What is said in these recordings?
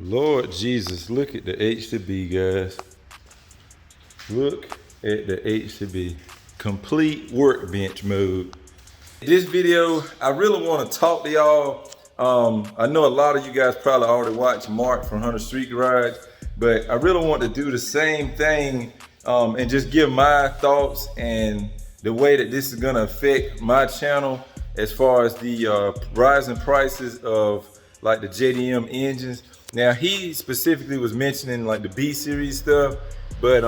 Lord Jesus, look at the H2B, guys. Look at the H2B. Complete workbench mode. This video, I really want to talk to y'all. I know a lot of you guys probably already watched Mark from HondaStreetGarage, but I really want to do the same thing and just give my thoughts and the way that this is going to affect my channel as far as the rising prices of like the JDM engines. Now he specifically was mentioning like the B series stuff, but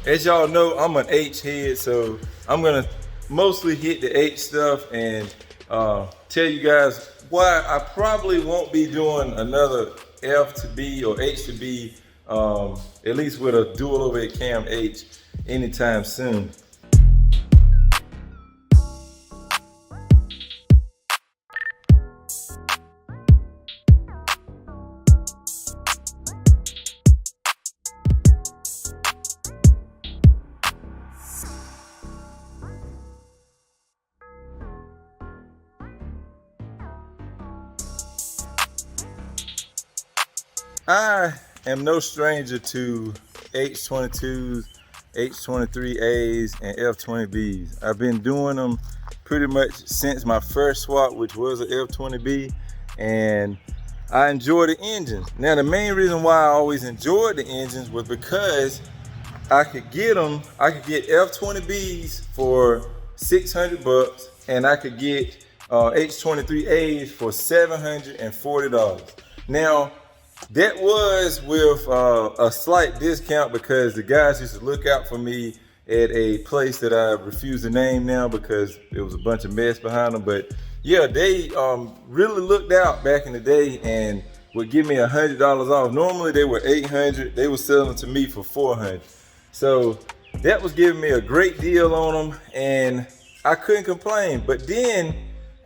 as y'all know, I'm an H head, so I'm gonna mostly hit the H stuff and tell you guys why I probably won't be doing another F to B or H to B, at least with a dual overhead cam H anytime soon. I am no stranger to H22s, H23As, and F20Bs. I've been doing them pretty much since my first swap, which was an F20B, and I enjoy the engines. Now, the main reason why I always enjoyed the engines was because I could get F20Bs for 600 bucks, and I could get H23As for $740. Now, that was with a slight discount because the guys used to look out for me at a place that I refuse to name now because it was a bunch of mess behind them. But yeah, they really looked out back in the day and would give me $100 off. Normally they were $800. They were selling to me for $400. So that was giving me a great deal on them, and I couldn't complain. But then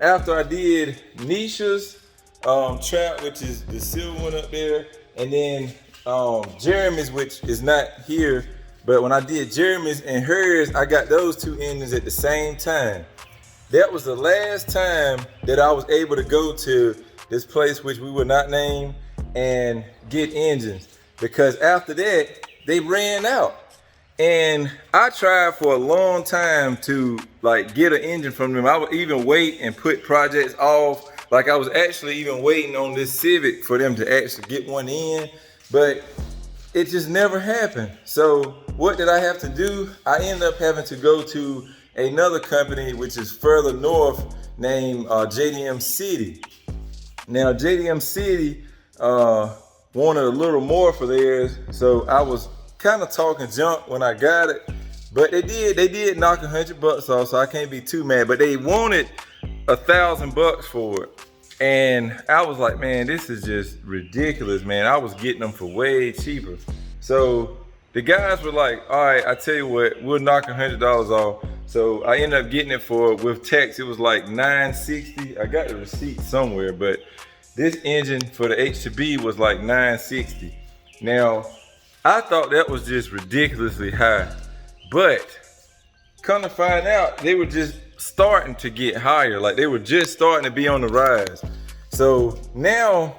after I did Nisha's trap, which is the silver one up there, and then Jeremy's, which is not here, but when I did Jeremy's and hers, I got those two engines at the same time. That was the last time that I was able to go to this place, which we will not name, and get engines, because after that they ran out. And I tried for a long time to like get an engine from them. I would even wait and put projects off. Like I was actually even waiting on this Civic for them to actually get one in, but it just never happened. So what did I have to do? I ended up having to go to another company which is further north named JDM City. Now JDM City wanted a little more for theirs, so I was kind of talking junk when I got it, but they did knock $100 off, so I can't be too mad. But they wanted $1,000 for it, and I was like, man, this is just ridiculous, man. I was getting them for way cheaper. So the guys were like, all right, I tell you what, we'll knock $100 off. So I ended up getting it for, with tax, it was like $960. I got the receipt somewhere, but this engine for the H2B was like $960. Now I thought that was just ridiculously high, but come to find out, they were just starting to get higher. Like they were just starting to be on the rise. So now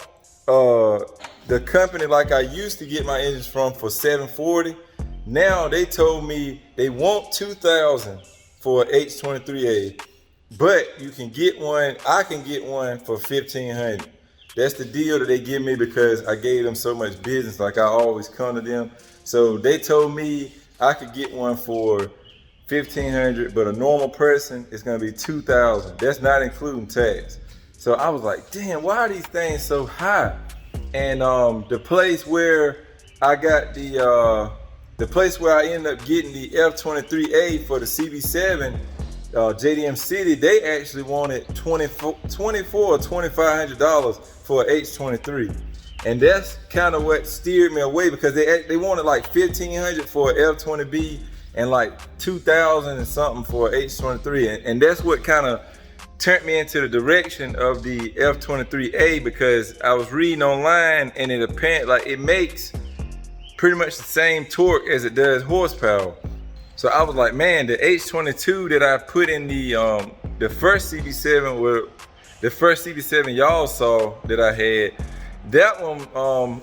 the company like I used to get my engines from for $740, now they told me they want $2,000 for an H23A, but you can get one, I can get one for $1,500. That's the deal that they give me because I gave them so much business. Like I always come to them. So they told me I could get one for $1,500, but a normal person is gonna be $2,000. That's not including tax. So I was like, damn, why are these things so high? And the place where I got the place where I ended up getting the F23A for the CB7, JDM City, they actually wanted $2,400 or $2,500 for an H23, and that's kind of what steered me away, because they wanted like $1,500 for an F20B and like $2,000 and something for an H23, and that's what kind of turned me into the direction of the F23A, because I was reading online and it apparently like it makes pretty much the same torque as it does horsepower. So I was like, man, the H22 that I put in the first CB7, the first CB7 y'all saw that I had, that one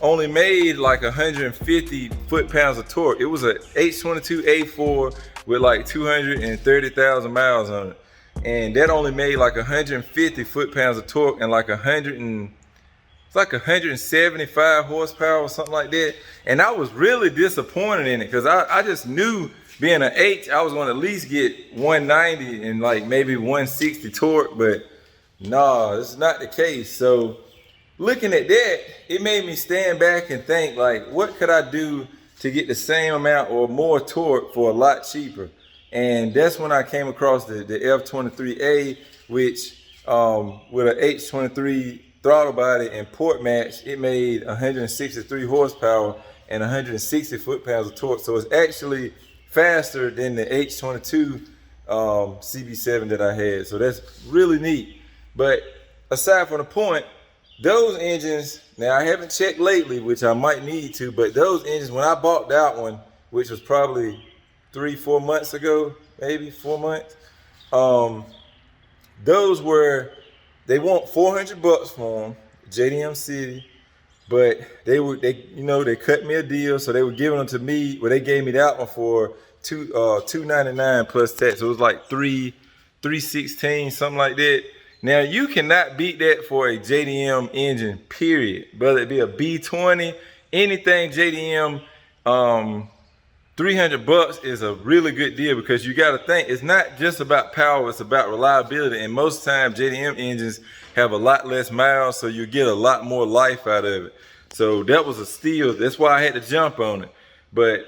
only made like 150 foot-pounds of torque. It was a H22A4 with like 230,000 miles on it. And that only made like 150 foot-pounds of torque and like 175 horsepower or something like that. And I was really disappointed in it because I just knew being an H, I was gonna at least get 190 and like maybe 160 torque, but no, it's not the case. So looking at that, it made me stand back and think like, what could I do to get the same amount or more torque for a lot cheaper? And that's when I came across the F23A, which with an H23 throttle body and port match, it made 163 horsepower and 160 foot-pounds of torque. So it's actually faster than the H22 CB7 that I had. So that's really neat. But aside from the point, those engines, now I haven't checked lately, which I might need to, but those engines, when I bought that one, which was probably 3-4 months ago, maybe 4 months, those were, they want $400 for them, JDM City, but they cut me a deal, so they were giving them to me. Well, they gave me that one for $299 plus tax. So it was like $316, something like that. Now you cannot beat that for a JDM engine, period. Whether it be a B20, anything JDM, $300 is a really good deal because you got to think it's not just about power, it's about reliability. And most times JDM engines have a lot less miles, so you get a lot more life out of it. So that was a steal. That's why I had to jump on it. But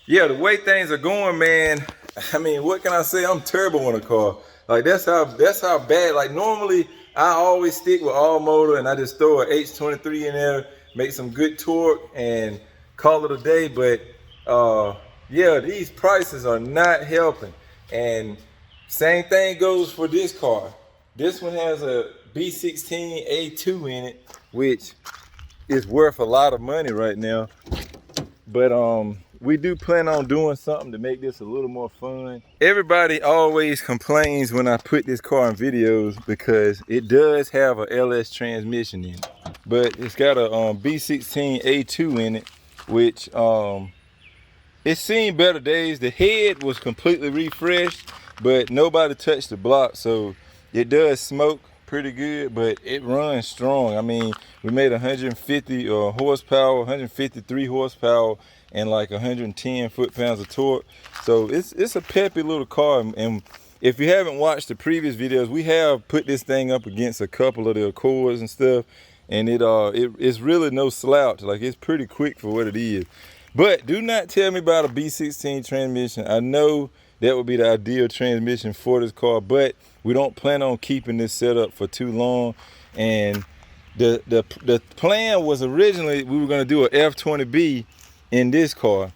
yeah, the way things are going, man, I mean, what can I say? I'm turbo on a car. Like that's how bad. Like normally I always stick with all motor and I just throw an H23 in there, make some good torque and call it a day. But yeah, these prices are not helping. And same thing goes for this car. This one has a B16 A2 in it, which is worth a lot of money right now. But we do plan on doing something to make this a little more fun. Everybody always complains when I put this car in videos because it does have a LS transmission in it. But it's got a B16 A2 in it, which it's seen better days. The head was completely refreshed, but nobody touched the block, so it does smoke pretty good, but it runs strong. I mean, we made 150 horsepower, 153 horsepower, and like 110 foot-pounds of torque. So it's a peppy little car. And if you haven't watched the previous videos, we have put this thing up against a couple of the Accords and stuff, and it's really no slouch. Like, it's pretty quick for what it is. But do not tell me about a B16 transmission. I know that would be the ideal transmission for this car, but we don't plan on keeping this setup for too long. And the plan was originally we were going to do an F20B in this car,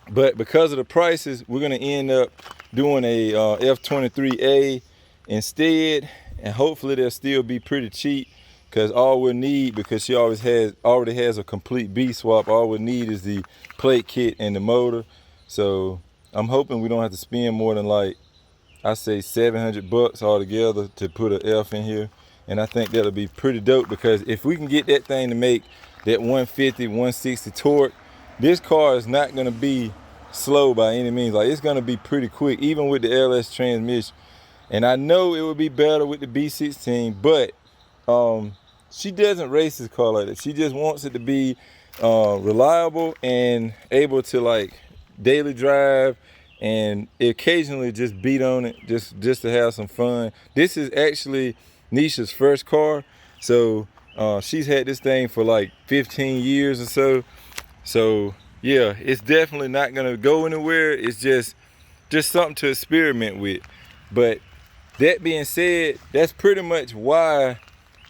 but because of the prices, we're going to end up doing a F23A instead, and hopefully they'll still be pretty cheap. Because all we'll need, because she already has a complete B swap, all we'll need is the plate kit and the motor. So I'm hoping we don't have to spend more than like, I say $700 altogether to put an F in here. And I think that'll be pretty dope, because if we can get that thing to make that 150, 160 torque, this car is not gonna be slow by any means. Like, it's gonna be pretty quick, even with the LS transmission. And I know it would be better with the B16, but she doesn't race this car like that. She just wants it to be reliable and able to like daily drive and occasionally just beat on it just to have some fun. This is actually Nisha's first car, so she's had this thing for like 15 years or so. So yeah, it's definitely not gonna go anywhere. It's just something to experiment with. But that being said, that's pretty much why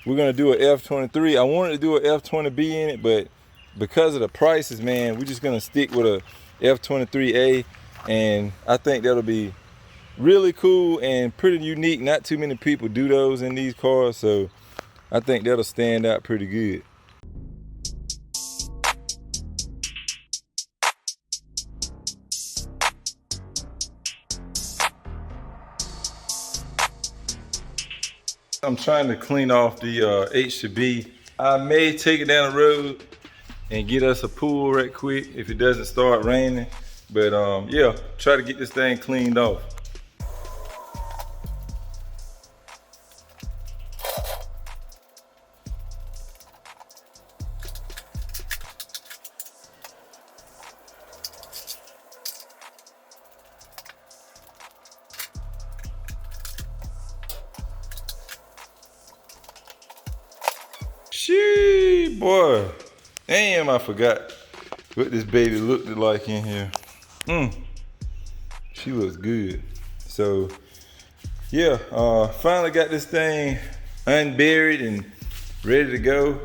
we're gonna do an F23. I wanted to do an F20B in it, but because of the prices, man, we're just gonna stick with a F23A, and I think that'll be really cool and pretty unique. Not too many people do those in these cars, so I think that'll stand out pretty good. I'm trying to clean off the H2B I may take it down the road and get us a pool right quick if it doesn't start raining. But yeah, try to get this thing cleaned off. Shee, boy. Damn, I forgot what this baby looked like in here. She looks good. So, yeah, finally got this thing unburied and ready to go.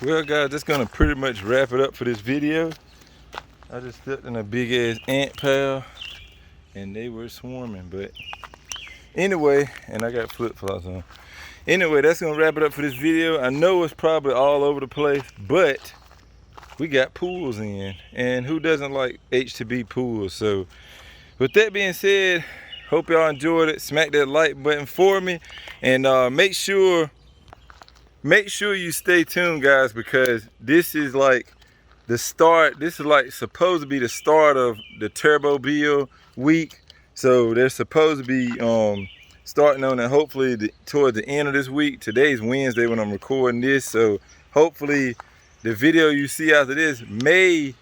Well guys, that's gonna pretty much wrap it up for this video. I just stepped in a big ass ant pile and they were swarming, but anyway, and I got flip flops on. Anyway, that's gonna wrap it up for this video. I know it's probably all over the place, but we got pools in, and who doesn't like H2B pools? So with that being said, hope y'all enjoyed it. Smack that like button for me, and make sure make sure you stay tuned, guys, because this is like the start. This is like supposed to be the start of the turbo build week. So they're supposed to be starting on it hopefully towards the end of this week. Today's Wednesday when I'm recording this, so hopefully the video you see after this may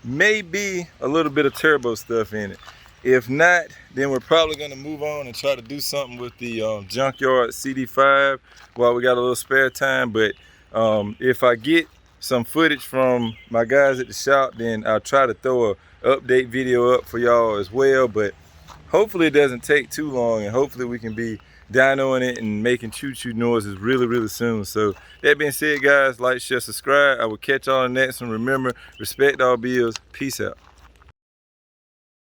be a little bit of turbo stuff in it. If not, then we're probably going to move on and try to do something with the junkyard CD5 while we got a little spare time. But if I get some footage from my guys at the shop, then I'll try to throw a update video up for y'all as well. But hopefully it doesn't take too long, and hopefully we can be dynoing it and making choo-choo noises really soon. So that being said, guys, like, share, subscribe. I will catch y'all on the next one. Remember, respect all bills. Peace out.